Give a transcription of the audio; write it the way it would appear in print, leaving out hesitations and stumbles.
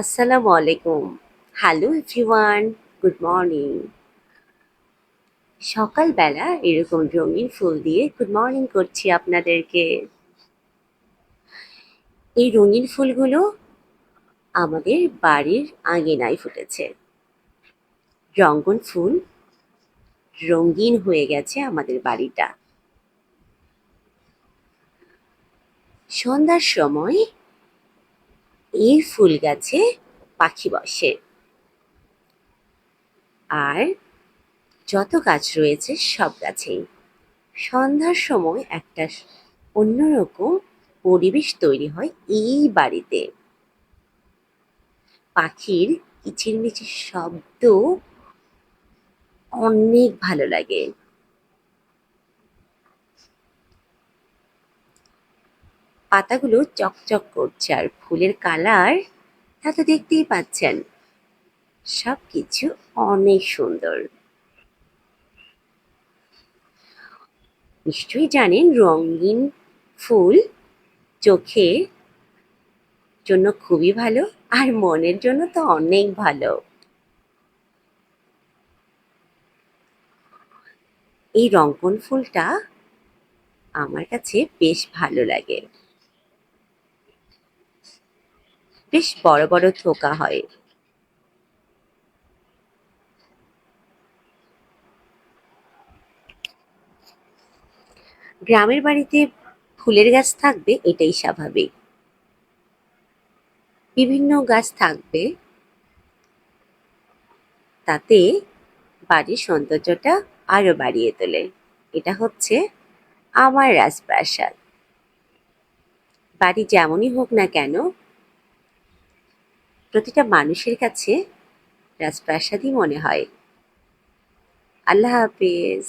আসসালামু আলাইকুম। Hello everyone, good morning. সকালবেলা এরকম রঙিন ফুল দিয়ে গুড মর্নিং করছি আপনাদেরকে। এই রঙিন ফুলগুলো আমাদের বাড়ির আঙিনায় ফুটেছে। রঙ্গন ফুল রঙিন হয়ে গেছে আমাদের বাড়িটা। সন্ধ্যার সময় এই ফুল গাছে পাখি বসে, আর যত গাছ রয়েছে সব গাছেই সন্ধ্যার সময় একটা অন্যরকম পরিবেশ তৈরি হয় এই বাড়িতে। পাখির কিচিরমিচির শব্দ অনেক ভালো লাগে। পাতাগুলো চকচক করছে আর ফুলের কালার তা তো দেখতেই পাচ্ছেন, সবকিছু অনেক সুন্দর। নিশ্চয়ই জানেন রঙিন ফুল চোখের জন্য খুবই ভালো, আর মনের জন্য তো অনেক ভালো। এই রঙ্গন ফুলটা আমার কাছে বেশ ভালো লাগে। বেশ বড় বড় থোকা হয়। গ্রামের বাড়িতে ফুলের গাছ থাকবে এটাই স্বাভাবিক। বিভিন্ন গাছ থাকবে, তাতে বাড়ির সৌন্দর্যটা আরো বাড়িয়ে তোলে। এটা হচ্ছে আমার রাজপ্রাসাদ। বাড়ি যেমনই হোক না কেন, প্রতিটা মানুষের কাছে রাজপ্রাসাদই মনে হয়। আল্লাহ হাফেজ।